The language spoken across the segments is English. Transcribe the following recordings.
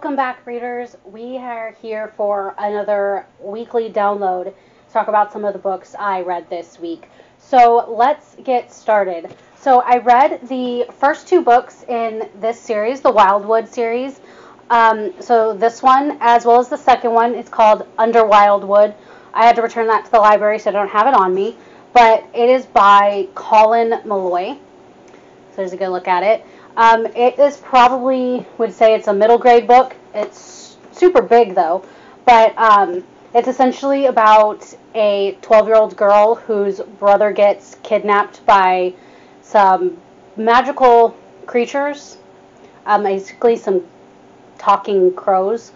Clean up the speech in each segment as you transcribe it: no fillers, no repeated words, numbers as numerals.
Welcome back, readers. We are here for another weekly download to talk about some of the books I read this week. So let's get started. So I read the first two books in this series, the Wildwood series. So this one, as well as the second one, it's called Under Wildwood. I had to return that to the library, so I don't have it on me. But it is by Colin Meloy. So there's a good look at it. It is probably, would say it's a middle grade book. It's super big though, but it's essentially about a 12-year-old girl whose brother gets kidnapped by some magical creatures, basically some talking crows,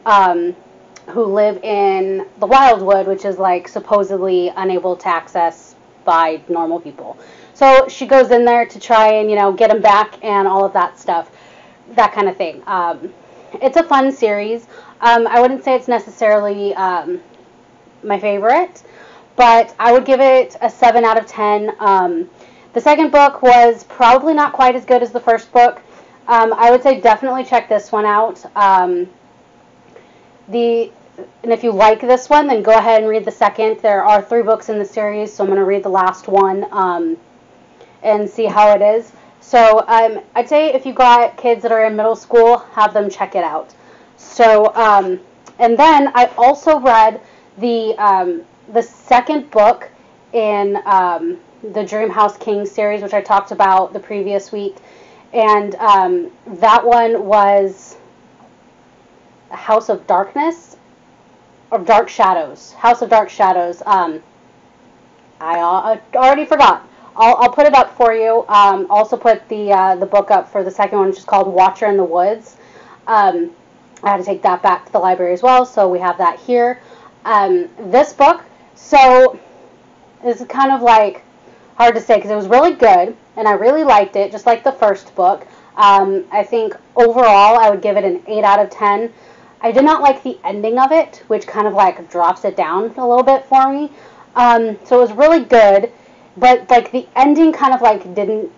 who live in the Wildwood, which is like supposedly unable to access by normal people. So she goes in there to try and, get him back and all of that stuff, that kind of thing. It's a fun series. I wouldn't say it's necessarily my favorite, but I would give it a 7 out of 10. The second book was probably not quite as good as the first book. I would say definitely check this one out. And if you like this one, then go ahead and read the second. There are 3 books in the series, so I'm going to read the last one and see how it is. So I'd say if you got kids that are in middle school, have them check it out. So and then I also read the second book in the Dream House King series, which I talked about the previous week, and that one was House of Darkness. Of Dark Shadows. House of Dark Shadows. I already forgot. I'll put it up for you. Also put the book up for the second one, which is called Watcher in the Woods. I had to take that back to the library as well, so we have that here. This book, so is kind of like hard to say because it was really good, and I really liked it, just like the first book. I think overall I would give it an 8 out of 10. I did not like the ending of it, which kind of like drops it down a little bit for me. So it was really good, but like the ending kind of like didn't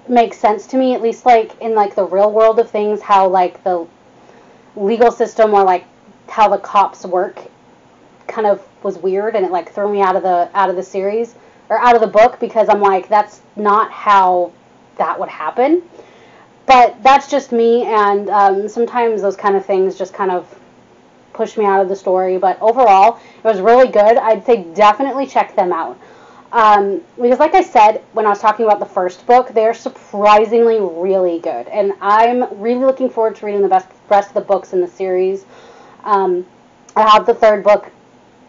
make sense to me, at least like in like the real world of things, how like the legal system or like how the cops work kind of was weird, and it like threw me out of the series or out of the book, because I'm like, that's not how that would happen. But that's just me, and sometimes those kind of things just kind of push me out of the story. But overall, it was really good. I'd say definitely check them out. Because like I said, when I was talking about the first book, they're surprisingly really good. And I'm really looking forward to reading the rest of the books in the series. I have the third book,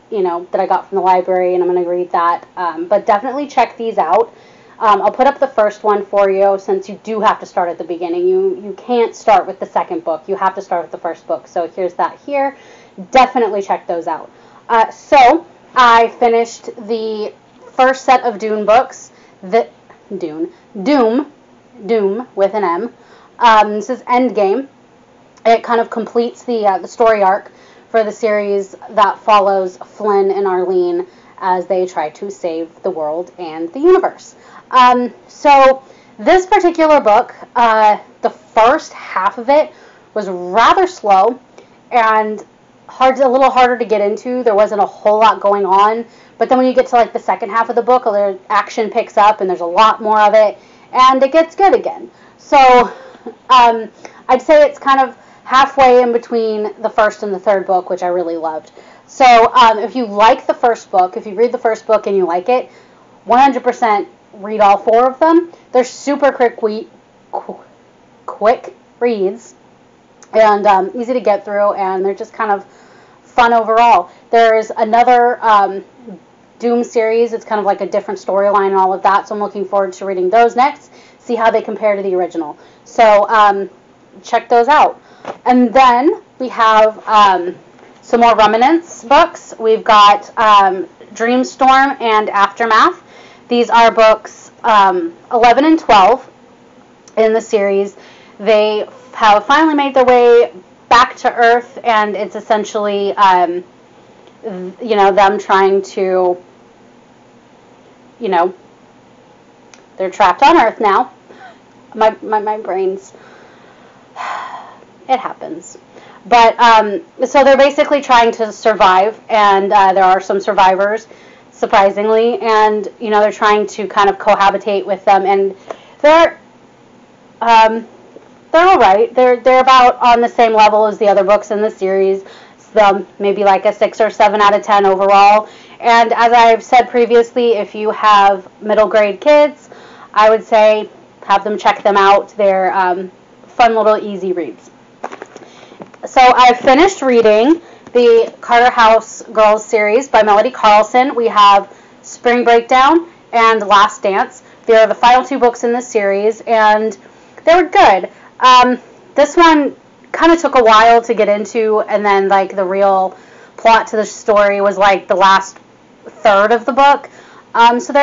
that I got from the library, and I'm going to read that. But definitely check these out. I'll put up the first one for you, since you do have to start at the beginning. You can't start with the second book. You have to start with the first book. So here's that here. Definitely check those out. So I finished the first set of Dune books. Doom with an M. This is Endgame. It kind of completes the story arc for the series that follows Flynn and Arlene as they try to save the world and the universe. So this particular book, the first half of it was rather slow and a little harder to get into. There wasn't a whole lot going on, but then when you get to like the second half of the book, the action picks up and there's a lot more of it, and it gets good again. So I'd say it's kind of halfway in between the first and the third book, which I really loved. So if you like the first book, if you read the first book and you like it, 100% read all 4 of them. They're super quick reads, and easy to get through, and they're just kind of fun overall. There's another Doom series. It's kind of like a different storyline and all of that, so I'm looking forward to reading those next, see how they compare to the original. So check those out. And then we have some more Remnants books. We've got Dreamstorm and Aftermath. These are books 11 and 12 in the series. They have finally made their way back to Earth, and it's essentially, them trying to, they're trapped on Earth now. My brain's It happens. But, so they're basically trying to survive, and there are some survivors, surprisingly, and, you know, they're trying to kind of cohabitate with them, and they're all right. They're about on the same level as the other books in the series, so maybe like a 6 or 7 out of 10 overall. And as I've said previously, if you have middle grade kids, I would say have them check them out. They're fun little easy reads. So I've finished reading the Carter House Girls series by Meloy Carlson. We have Spring Breakdown and Last Dance. They are the final 2 books in this series, and they were good. This one kind of took a while to get into, and then like the real plot to the story was like the last third of the book. So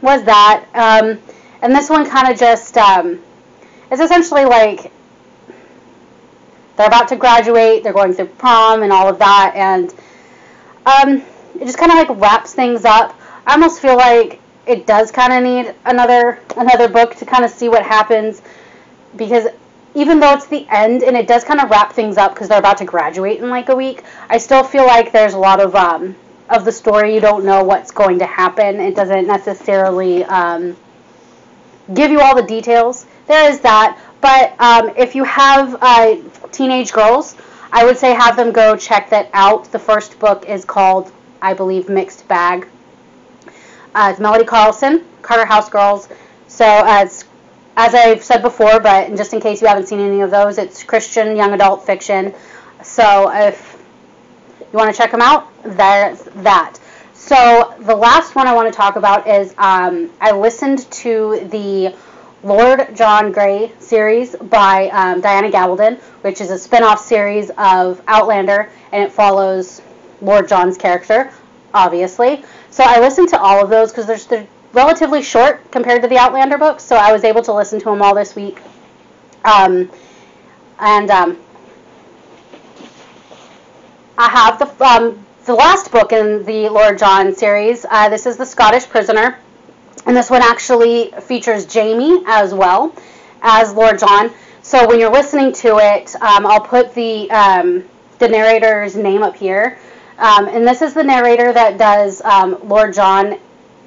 was that. And this one kind of just is essentially like they're about to graduate, they're going through prom and all of that, and it just kind of like wraps things up. I almost feel like it does kind of need another book to kind of see what happens, because even though it's the end and it does kind of wrap things up because they're about to graduate in like a week, I still feel like there's a lot of the story you don't know what's going to happen. It doesn't necessarily give you all the details. There is that, but if you have teenage girls, I would say have them go check that out. The first book is called, I believe, Mixed Bag. It's Meloy Carlson, Carter House Girls. So as I've said before, but just in case you haven't seen any of those, it's Christian young adult fiction. So if you want to check them out, there's that. So the last one I want to talk about is I listened to the Lord John Grey series by Diana Gabaldon, which is a spin-off series of Outlander, and it follows Lord John's character, obviously. So I listened to all of those because they're relatively short compared to the Outlander books, so I was able to listen to them all this week. I have the last book in the Lord John series. This is The Scottish Prisoner, and this one actually features Jamie as well as Lord John. So when you're listening to it, I'll put the narrator's name up here, and this is the narrator that does Lord John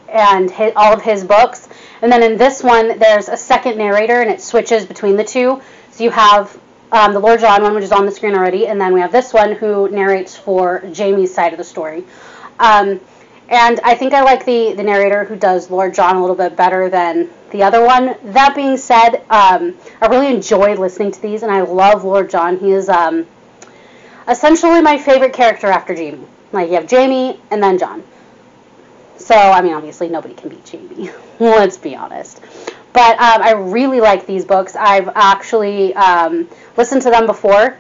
and all of his books. And then in this one, there's a second narrator, and it switches between the two. So you have the Lord John one, which is on the screen already, and then we have this one who narrates for Jamie's side of the story. And I think I like the narrator who does Lord John a little bit better than the other one. That being said, I really enjoy listening to these, and I love Lord John. He is essentially my favorite character after Jamie. Like, you have Jamie and then John. So, I mean, obviously nobody can beat Jamie. Let's be honest. But I really like these books. I've actually listened to them before,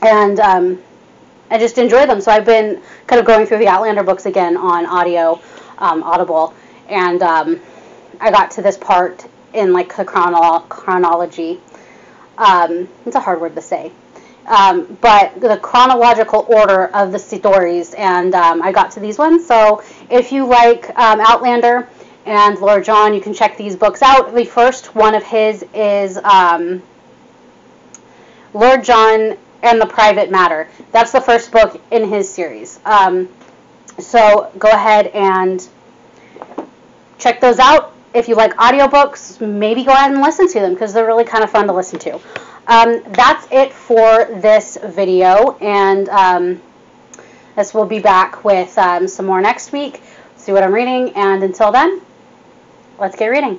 and I just enjoy them. So I've been kind of going through the Outlander books again on Audible, and I got to this part in like the chronology. It's a hard word to say. But the chronological order of the stories, and I got to these ones. So if you like Outlander and Lord John, you can check these books out. The first one of his is Lord John and the Private Matter. That's the first book in his series. So go ahead and check those out. If you like audiobooks, maybe go ahead and listen to them because they're really kind of fun to listen to. That's it for this video, and this will be back with some more next week. See what I'm reading, and until then, let's get reading.